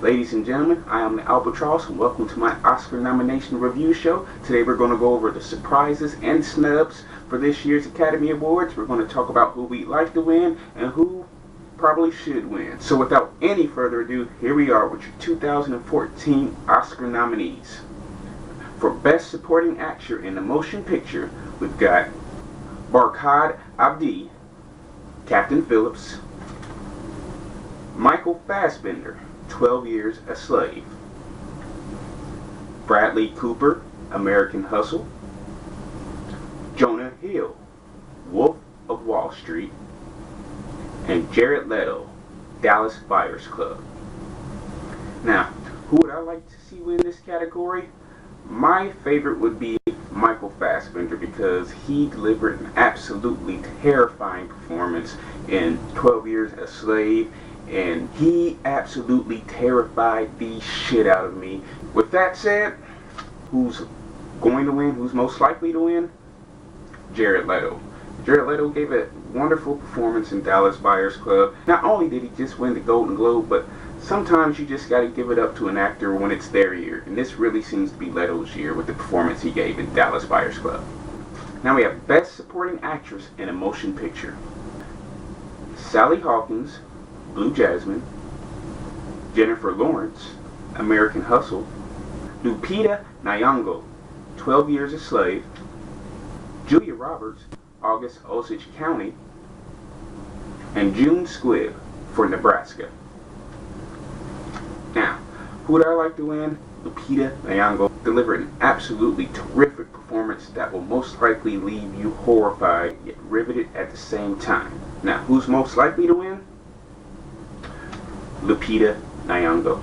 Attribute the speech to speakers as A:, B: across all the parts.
A: Ladies and gentlemen, I am the Albeetross and welcome to my Oscar nomination review show. Today we're going to go over the surprises and snubs for this year's Academy Awards. We're going to talk about who we'd like to win and who probably should win. So without any further ado, here we are with your 2014 Oscar nominees. For Best Supporting Actor in a Motion Picture, we've got Barkhad Abdi, Captain Phillips; Michael Fassbender, 12 Years a Slave; Bradley Cooper, American Hustle; Jonah Hill, Wolf of Wall Street; and Jared Leto, Dallas Buyers Club. Now, who would I like to see win this category? My favorite would be Michael Fassbender because he delivered an absolutely terrifying performance in 12 Years a Slave, and he absolutely terrified the shit out of me. With that said, who's going to win? Who's most likely to win? Jared Leto. Jared Leto gave a wonderful performance in Dallas Buyers Club. Not only did he just win the Golden Globe, but sometimes you just got to give it up to an actor when it's their year. And this really seems to be Leto's year with the performance he gave in Dallas Buyers Club. Now we have Best Supporting Actress in a Motion Picture. Sally Hawkins, Blue Jasmine; Jennifer Lawrence, American Hustle; Lupita Nyong'o, 12 Years a Slave; Julia Roberts, August Osage County; and June Squibb for Nebraska. Now, who would I like to win? Lupita Nyong'o delivered an absolutely terrific performance that will most likely leave you horrified yet riveted at the same time. Now, who's most likely to win? Lupita Nyong'o.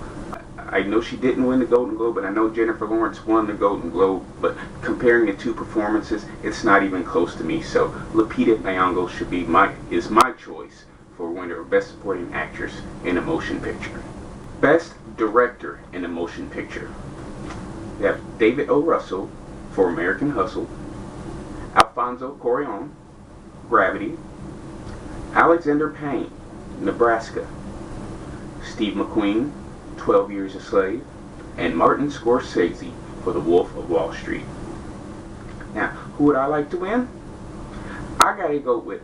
A: I know she didn't win the Golden Globe, but I know Jennifer Lawrence won the Golden Globe, but comparing the two performances, it's not even close to me. So Lupita Nyong'o should be my choice for winner of Best Supporting Actress in a Motion Picture. Best Director in a Motion Picture. We have David O. Russell for American Hustle; Alfonso Cuarón, Gravity; Alexander Payne, Nebraska; Steve McQueen, 12 Years a Slave; and Martin Scorsese for The Wolf of Wall Street. Now, who would I like to win? I gotta go with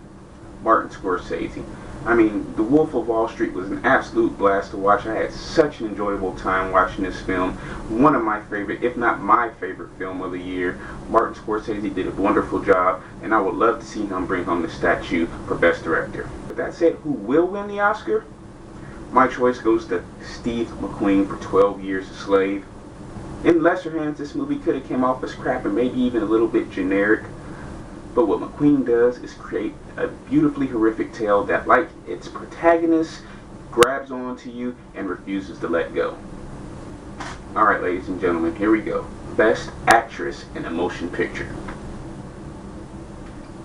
A: Martin Scorsese. I mean, The Wolf of Wall Street was an absolute blast to watch. I had such an enjoyable time watching this film. One of my favorite, if not my favorite film of the year. Martin Scorsese did a wonderful job, and I would love to see him bring home the statue for Best Director. With that said, who will win the Oscar? My choice goes to Steve McQueen for 12 Years a Slave. In lesser hands, this movie could have came off as crap and maybe even a little bit generic. But what McQueen does is create a beautifully horrific tale that, like its protagonist, grabs onto you and refuses to let go. Alright, ladies and gentlemen, here we go. Best Actress in a Motion Picture.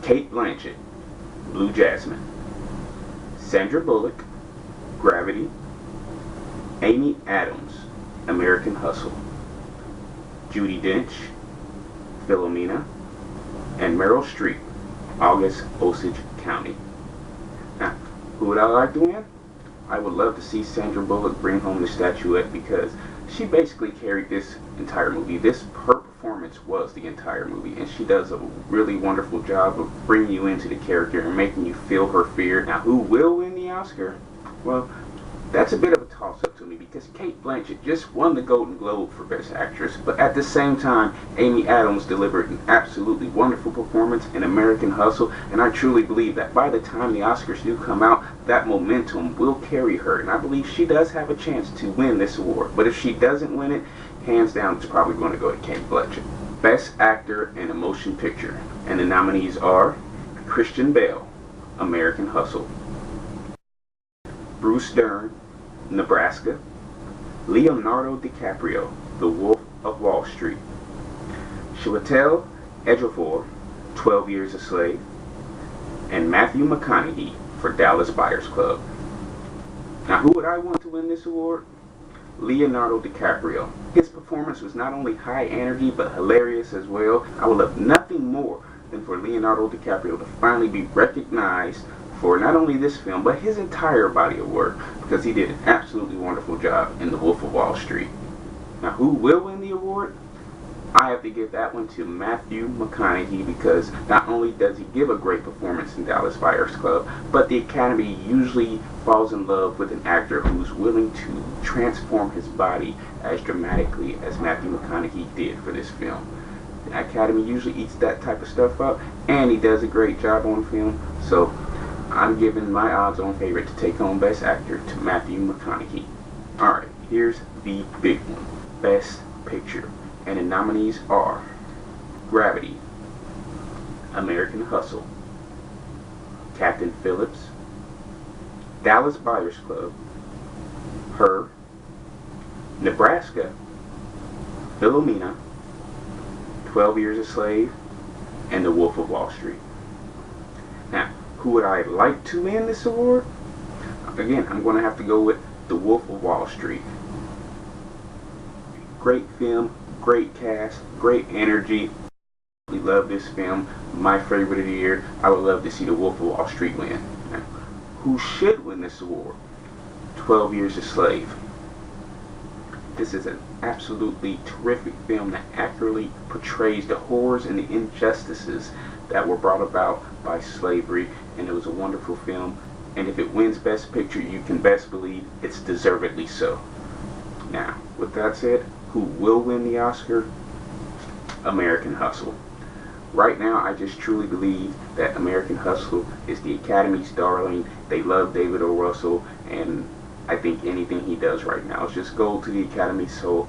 A: Cate Blanchett, Blue Jasmine; Sandra Bullock, Gravity; Amy Adams, American Hustle; Judi Dench, Philomena; and Meryl Streep, August Osage County. Now, who would I like to win? I would love to see Sandra Bullock bring home the statuette because she basically carried this entire movie. Her performance was the entire movie, and she does a really wonderful job of bringing you into the character and making you feel her fear. Now, who will win the Oscar? Well, that's a bit of a toss-up to me because Cate Blanchett just won the Golden Globe for Best Actress, but at the same time, Amy Adams delivered an absolutely wonderful performance in American Hustle, and I truly believe that by the time the Oscars do come out, that momentum will carry her, and I believe she does have a chance to win this award. But if she doesn't win it, hands down, it's probably going to go to Cate Blanchett. Best Actor in a Motion Picture, and the nominees are Christian Bale, American Hustle; Bruce Dern, Nebraska; Leonardo DiCaprio, The Wolf of Wall Street; Chiwetel Ejiofor, 12 Years a Slave; and Matthew McConaughey for Dallas Buyers Club. Now, who would I want to win this award? Leonardo DiCaprio. His performance was not only high energy, but hilarious as well. I would love nothing more than for Leonardo DiCaprio to finally be recognized for not only this film, but his entire body of work, because he did an absolutely wonderful job in The Wolf of Wall Street. Now, who will win the award? I have to give that one to Matthew McConaughey, because not only does he give a great performance in Dallas Buyers Club, but the Academy usually falls in love with an actor who's willing to transform his body as dramatically as Matthew McConaughey did for this film. The Academy usually eats that type of stuff up, and he does a great job on film, so I'm giving my odds-on favorite to take home Best Actor to Matthew McConaughey. Alright, here's the big one. Best Picture. And the nominees are Gravity, American Hustle, Captain Phillips, Dallas Buyers Club, Her, Nebraska, Philomena, 12 Years a Slave, and The Wolf of Wall Street. Now, who would I like to win this award? Again, I'm going to have to go with The Wolf of Wall Street. Great film, great cast, great energy. We love this film. My favorite of the year. I would love to see The Wolf of Wall Street win. Now, who should win this award? 12 Years a Slave. This is an absolutely terrific film that accurately portrays the horrors and the injustices that were brought about by slavery, and it was a wonderful film. And if it wins Best Picture, you can best believe it's deservedly so. Now, with that said, who will win the Oscar? American Hustle. Right now, I just truly believe that American Hustle is the Academy's darling. They love David O. Russell, and I think anything he does right now is just gold to the Academy. So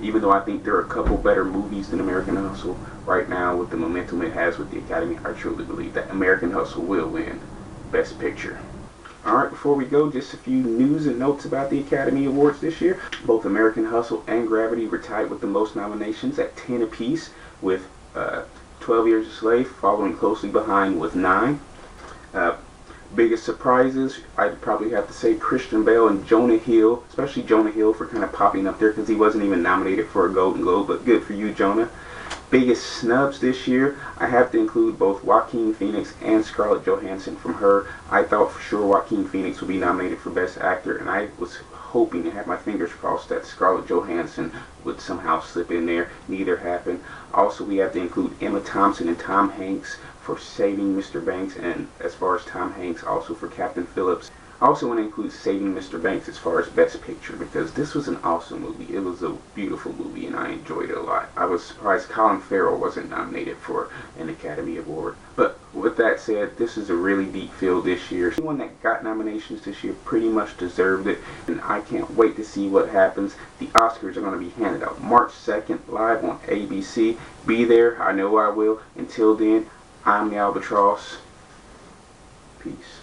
A: even though I think there are a couple better movies than American Hustle, right now with the momentum it has with the Academy, I truly believe that American Hustle will win Best Picture. Alright, before we go, just a few news and notes about the Academy Awards this year. Both American Hustle and Gravity were tied with the most nominations at 10 apiece, with 12 Years a Slave following closely behind with 9. Biggest surprises, I'd probably have to say Christian Bale and Jonah Hill, especially Jonah Hill for kind of popping up there because he wasn't even nominated for a Golden Globe, but good for you, Jonah. Biggest snubs this year, I have to include both Joaquin Phoenix and Scarlett Johansson from Her. I thought for sure Joaquin Phoenix would be nominated for Best Actor, and I was hoping to have my fingers crossed that Scarlett Johansson would somehow slip in there. Neither happened. Also, we have to include Emma Thompson and Tom Hanks for Saving Mr. Banks, and as far as Tom Hanks, also for Captain Phillips. I also want to include Saving Mr. Banks as far as Best Picture, because this was an awesome movie. It was a beautiful movie, and I enjoyed it a lot. I was surprised Colin Farrell wasn't nominated for an Academy Award. But with that said, this is a really deep field this year. Anyone that got nominations this year pretty much deserved it, and I can't wait to see what happens. The Oscars are going to be handed out March 2nd, live on ABC. Be there. I know I will. Until then, I'm the Albeetross. Peace.